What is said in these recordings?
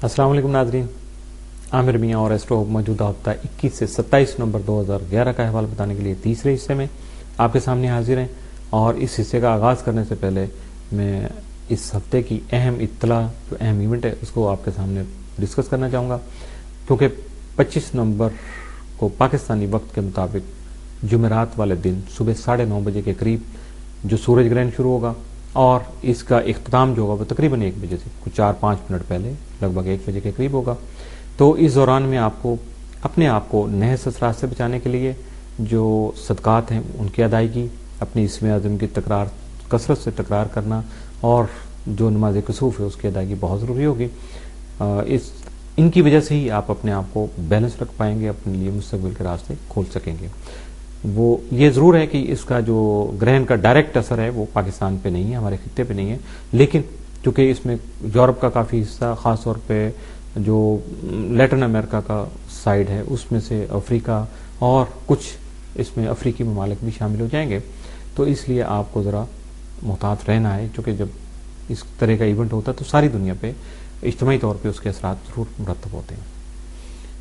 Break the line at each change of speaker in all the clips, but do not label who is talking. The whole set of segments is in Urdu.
السلام علیکم ناظرین، عامر میاں اور ایسٹرو موجودہ ہفتہ 21 سے 27 نومبر 2011 کا احوال بتانے کے لیے تیسرے حصے میں آپ کے سامنے حاضر ہیں، اور اس حصے کا آغاز کرنے سے پہلے میں اس ہفتے کی اہم اطلاع، جو اہم ایونٹ ہے، اس کو آپ کے سامنے ڈسکس کرنا چاہوں گا، کیونکہ 25 نومبر کو پاکستانی وقت کے مطابق جمعرات والے دن صبح 9:30 بجے کے قریب جو سورج گرہن شروع ہوگا، اور اس کا اختتام جو ہوگا وہ تقریباً 1 بجے سے کچھ 4-5 منٹ پہلے لگ بھگ 1 بجے کے قریب ہوگا۔ تو اس دوران میں آپ کو اپنے آپ کو نحس اثرات سے بچانے کے لیے جو صدقات ہیں ان کی ادائیگی، اپنی اسم اعظم کی تکرار، کثرت سے تکرار کرنا، اور جو نماز کسوف ہے اس کی ادائیگی بہت ضروری ہوگی۔ ان کی وجہ سے ہی آپ اپنے آپ کو بیلنس رکھ پائیں گے، اپنے لیے مستقبل کے راستے کھول سکیں گے۔ وہ یہ ضرور ہے کہ اس کا جو گرہن کا ڈائریکٹ اثر ہے وہ پاکستان پہ نہیں ہے، ہمارے خطے پہ نہیں ہے، لیکن چونکہ اس میں یورپ کا کافی حصہ، خاص طور پہ جو لیٹن امریکہ کا سائڈ ہے، اس میں سے افریقہ اور کچھ اس میں افریقی ممالک بھی شامل ہو جائیں گے، تو اس لیے آپ کو ذرا محتاط رہنا ہے، چونکہ جب اس طرح کا ایونٹ ہوتا ہے تو ساری دنیا پہ اجتماعی طور پہ اس کے اثرات ضرور مرتب ہوتے ہیں۔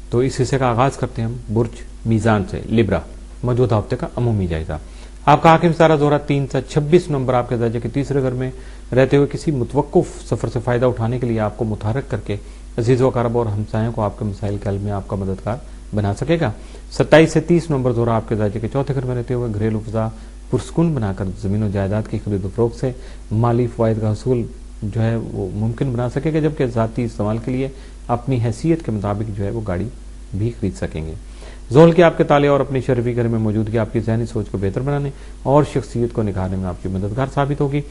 تو اس حصے کا آغاز کرتے ہیں ہم برج میزان سے، لبرا، موجودہ ہفتے کا عمومی جائزہ۔ آپ کا حاکم ستارہ زہرہ 3 سے 26 نومبر آپ کے درجے کے تیسرے گھر میں رہتے ہوئے کسی متوقف سفر سے فائدہ اٹھانے کے لیے آپ کو متحرک کر کے عزیز و اقارب اور ہمسایوں کو آپ کے مسائل کے حل میں آپ کا مددگار بنا سکے گا۔ 27 سے 30 نومبر زہرہ آپ کے درجے کے چوتھے گھر میں رہتے ہوئے گھریلو فضا پرسکون بنا کر زمین و جائیداد کی خرید و فروخت سے مالی فوائد کا حصول جو ہے وہ ممکن بنا سکے گا، جبکہ ذاتی استعمال کے لیے اپنی حیثیت کے مطابق جو ہے وہ گاڑی بھی خرید سکیں گے۔ زحل کے آپ کے تالے اور اپنی شرفی گھر میں موجودگی آپ کی ذہنی سوچ کو بہتر بنانے اور شخصیت کو نکھارنے میں آپ کی مددگار ثابت ہوگی۔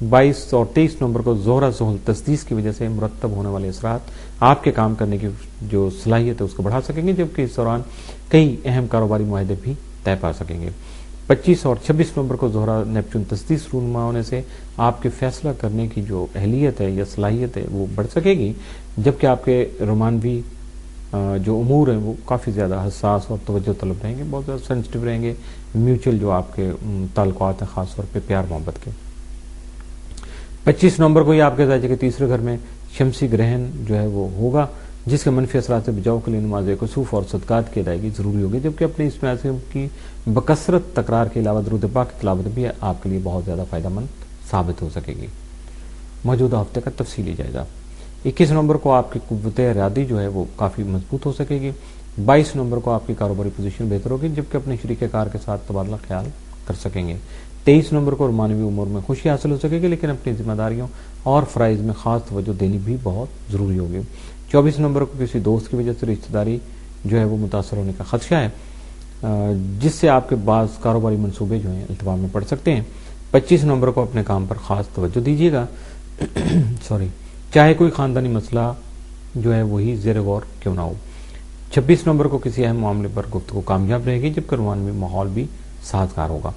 22 اور 23 نومبر کو زہرہ زحل تسدیس کی وجہ سے مرتب ہونے والے اثرات آپ کے کام کرنے کی جو صلاحیت ہے اس کو بڑھا سکیں گے، جبکہ اس دوران کئی اہم کاروباری معاہدے بھی طے پا سکیں گے۔ 25 اور 26 نومبر کو زہرہ نیپچون تسدیس رونما ہونے سے آپ کے فیصلہ کرنے کی جو اہلیت ہے یا صلاحیت ہے وہ بڑھ سکے گی، جبکہ آپ کے رومانوی جو امور ہیں وہ کافی زیادہ حساس اور توجہ طلب رہیں گے، بہت زیادہ سینسٹیو رہیں گے، میوچل جو آپ کے تعلقات ہیں خاص طور پہ پیار محبت کے۔ 25 نومبر کو ہی آپ کے درجے کے تیسرے گھر میں شمسی گرہن جو ہے وہ ہوگا، جس کے منفی اثرات سے بچاؤ کے لیے نماز کسوف اور صدقات کی ادائیگی ضروری ہوگی، جبکہ اپنے اسم اعظم کی بکثرت تکرار کے علاوہ درود پاک کی تلاوت بھی آپ کے لیے بہت زیادہ فائدہ مند ثابت ہو سکے گی۔ موجودہ ہفتے کا تفصیلی جائزہ۔ 21 نومبر کو آپ کی قوت ارادی جو ہے وہ کافی مضبوط ہو سکے گی۔ 22 نومبر کو آپ کی کاروباری پوزیشن بہتر ہوگی، جبکہ اپنے شریک کار کے ساتھ تبادلہ خیال کر سکیں گے۔ 23 نومبر کو رومانوی امور میں خوشی حاصل ہو سکے گی، لیکن اپنی ذمہ داریوں اور فرائض میں خاص توجہ دینی بھی بہت ضروری ہوگی۔ 24 نومبر کو کسی دوست کی وجہ سے رشتہ داری جو ہے وہ متاثر ہونے کا خدشہ ہے، جس سے آپ کے بعض کاروباری منصوبے جو ہیں التوا میں پڑ سکتے ہیں۔ 25 نومبر کو اپنے کام پر خاص توجہ دیجیے گا چاہے کوئی خاندانی مسئلہ جو ہے وہی زیر غور کیوں نہ ہو۔ 26 نومبر کو کسی اہم معاملے پر گفتگو کامیاب رہے گی، جبکہ رومانوی ماحول بھی سازگار ہوگا۔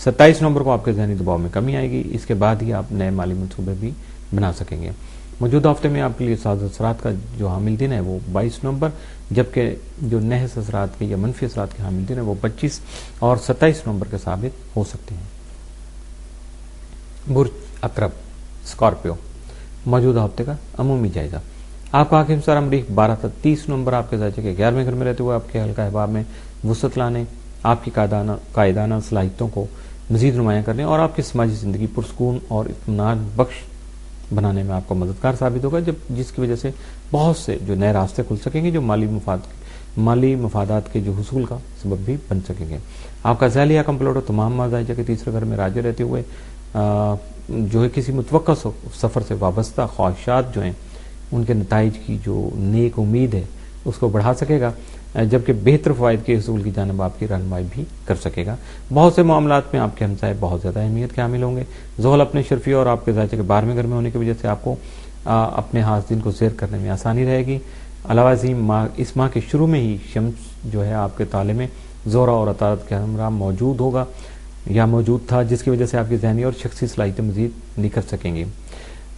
27 نومبر کو آپ کے ذہنی دباؤ میں کمی آئے گی، اس کے بعد ہی آپ نئے مالی منصوبے بھی بنا سکیں گے۔ موجودہ ہفتے میں آپ کے لیے ساز اثرات کا جو حامل دن ہے وہ 22 نومبر، جبکہ جو نحس اثرات کے یا منفی اثرات کے حامل دن ہے وہ 25 اور 27 نومبر کے ثابت ہو سکتے ہیں۔ برج عقرب، اسکارپیو، موجودہ ہفتے کا عمومی جائزہ۔ آپ کا حاکم ستارہ مریخ 12 سے 30 نومبر آپ کے درجے کے 11ویں گھر میں رہتے ہوئے آپ کے حلقہ احباب میں وسعت لانے، آپ کی قائدانہ صلاحیتوں کو مزید نمایاں کرنے اور آپ کی سماجی زندگی پرسکون اور اطمینان بخش بنانے میں آپ کو مددگار ثابت ہوگا، جس کی وجہ سے بہت سے جو نئے راستے کھل سکیں گے، جو مالی مفادات کے جو حصول کا سبب بھی بن سکیں گے۔ آپ کا ذیلی حاکم پلوٹو تمام مازدہ کے تیسرے گھر میں راجع رہتے ہوئے جو ہے کسی متوقع سفر سے وابستہ خواہشات جو ہیں ان کے نتائج کی جو نیک امید ہے اس کو بڑھا سکے گا، جبکہ بہتر فوائد کے حصول کی جانب آپ کی رہنمائی بھی کر سکے گا۔ بہت سے معاملات میں آپ کے ہمسائے بہت زیادہ اہمیت کے حامل ہوں گے۔ زحل اپنے شرفی اور آپ کے درجے کے 12ویں گھر میں ہونے کی وجہ سے آپ کو اپنے حاسدین کو زیر کرنے میں آسانی رہے گی۔ علاوہ ازیں اس ماہ کے شروع میں ہی شمس جو ہے آپ کے تالے میں زہرہ اور عطارد کے ہمراہ موجود تھا، جس کی وجہ سے آپ کی ذہنی اور شخصی صلاحیتیں مزید نکھر سکیں گی،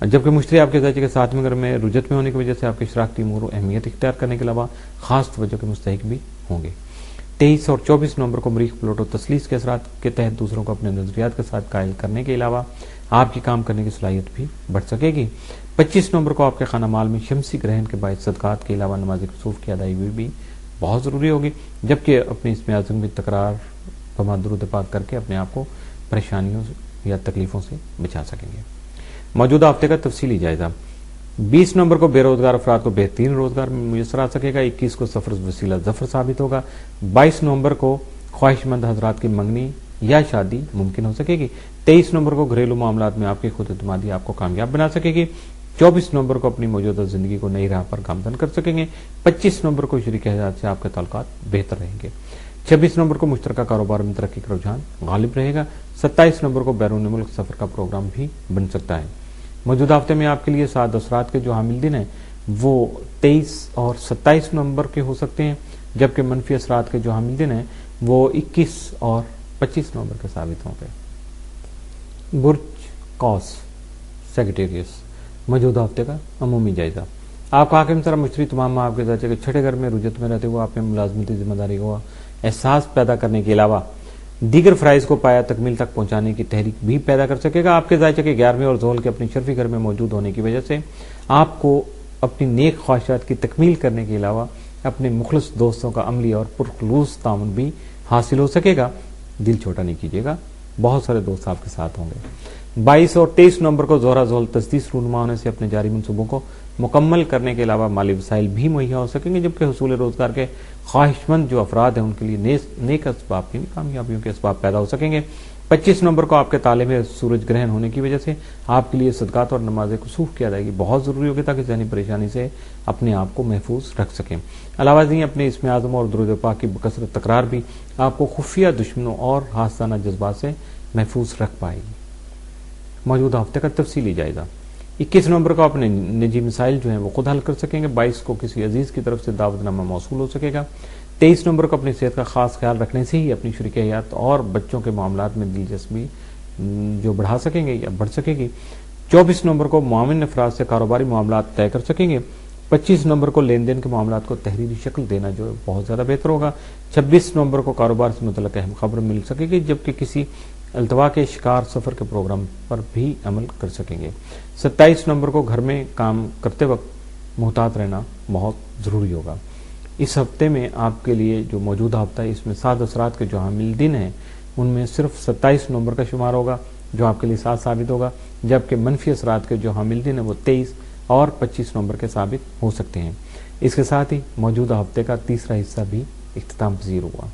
جبکہ مشتری آپ کے درجے کے 7ویں گھر میں رجت میں ہونے کی وجہ سے آپ کے شراکتی امور و اہمیت اختیار کرنے کے علاوہ خاص توجہ کے مستحق بھی ہوں گے۔ 23 اور 24 نومبر کو مریخ پلوٹو تسلیس کے اثرات کے تحت دوسروں کو اپنے نظریات کے ساتھ قائل کرنے کے علاوہ آپ کی کام کرنے کی صلاحیت بھی بڑھ سکے گی۔ 25 نومبر کو آپ کے خانہ مال میں شمسی گرہن کے باعث صدقات کے علاوہ نماز کسوف کی ادائیگی بھی بہت ضروری ہوگی، جبکہ اپنی اسم اعظم میں تکرار بما درود پاک کر کے اپنے آپ کو پریشانیوں یا تکلیفوں سے بچا سکیں گے۔ موجودہ ہفتے کا تفصیلی جائزہ۔ 20 نومبر کو بے روزگار افراد کو بہترین روزگار میسر آ سکے گا، 21 کو سفر وسیلہ ظفر ثابت ہوگا، 22 نومبر کو خواہش مند حضرات کی منگنی یا شادی ممکن ہو سکے گی، 23 نومبر کو گھریلو معاملات میں آپ کی خود اعتمادی آپ کو کامیاب بنا سکے گی، 24 نومبر کو اپنی موجودہ زندگی کو نئی راہ پر گامزن کر سکیں گے، 25 نومبر کو شریک حیات سے آپ کے تعلقات بہتر رہیں گے، 26 نومبر کو مشترکہ کاروبار میں ترقی کا رجحان غالب رہے گا، 27 نومبر کو بیرون ملک سفر کا پروگرام بھی بن سکتا ہے۔ موجودہ ہفتے میں آپ کے لیے سعد اثرات کے جو حامل دن ہیں وہ 23 اور 27 نومبر کے ہو سکتے ہیں، جبکہ منفی اثرات کے جو حامل دن ہیں وہ 21 اور 25 نومبر کے ثابت ہوں گے۔ برج قوس سیگیٹیریس، موجودہ ہفتے کا عمومی جائزہ۔ آپ کا حاکم طرح مشتری تمام ماہ آپ کے ذاچے کے چھٹے گھر میں رجت میں رہتے ہوئے آپ میں ملازمتی ذمہ داری کو احساس پیدا کرنے کے علاوہ دیگر فرائض کو پایا تکمیل تک پہنچانے کی تحریک بھی پیدا کر سکے گا۔ آپ کے ذائچے کے 11ویں اور زحل کے اپنے شرفی گھر میں موجود ہونے کی وجہ سے آپ کو اپنی نیک خواہشات کی تکمیل کرنے کے علاوہ اپنے مخلص دوستوں کا عملی اور پرخلوص تعاون بھی حاصل ہو سکے گا۔ دل چھوٹا نہیں کیجیے گا، بہت سارے دوست آپ کے ساتھ ہوں گے۔ 22 اور 23 نومبر کو زہرہ زحل تجدید رونما ہونے سے اپنے جاری منصوبوں کو مکمل کرنے کے علاوہ مالی وسائل بھی مہیا ہو سکیں گے، جبکہ حصول روزگار کے خواہش مند جو افراد ہیں ان کے لیے نیک اسباب کی کامیابیوں کے اسباب پیدا ہو سکیں گے۔ 25 نومبر کو آپ کے تالے میں سورج گرہن ہونے کی وجہ سے آپ کے لیے صدقات اور نماز کسوف کی ادائیگی بہت ضروری ہوگی تاکہ ذہنی پریشانی سے اپنے آپ کو محفوظ رکھ سکیں۔ علاوہ ازیں اپنے اسم اعظم اور درود پاک کی بکثرت تکرار بھی آپ کو خفیہ دشمنوں اور حاسدانہ جذبات سے محفوظ رکھ پائے گی۔ موجودہ ہفتے کا تفصیلی جائزہ۔ 21 نومبر کو اپنے نجی مسائل جو ہیں وہ خود حل کر سکیں گے، 22 کو کسی عزیز کی طرف سے دعوت نامہ موصول ہو سکے گا، 23 نومبر کو اپنی صحت کا خاص خیال رکھنے سے ہی اپنی شریک حیات اور بچوں کے معاملات میں دلچسپی جو بڑھا سکیں گے یا بڑھ سکے گی، 24 نومبر کو معاون افراد سے کاروباری معاملات طے کر سکیں گے، 25 نومبر کو لین دین کے معاملات کو تحریری شکل دینا جو بہت زیادہ بہتر ہوگا، 26 نومبر کو کاروبار سے متعلق اہم خبر مل سکے گی، جبکہ کسی التوا کے شکار سفر کے پروگرام پر بھی عمل کر سکیں گے۔ 27 نومبر کو گھر میں کام کرتے وقت محتاط رہنا بہت ضروری ہوگا۔ اس ہفتے میں آپ کے لیے جو موجودہ ہفتہ ہے اس میں 7 اثرات کے جو حامل دن ہیں ان میں صرف 27 نومبر کا شمار ہوگا جو آپ کے لیے 7 ثابت ہوگا، جبکہ منفی اثرات کے جو حامل دن ہیں وہ 23 اور 25 نومبر کے ثابت ہو سکتے ہیں۔ اس کے ساتھ ہی موجودہ ہفتے کا تیسرا حصہ بھی اختتام پذیر ہوا۔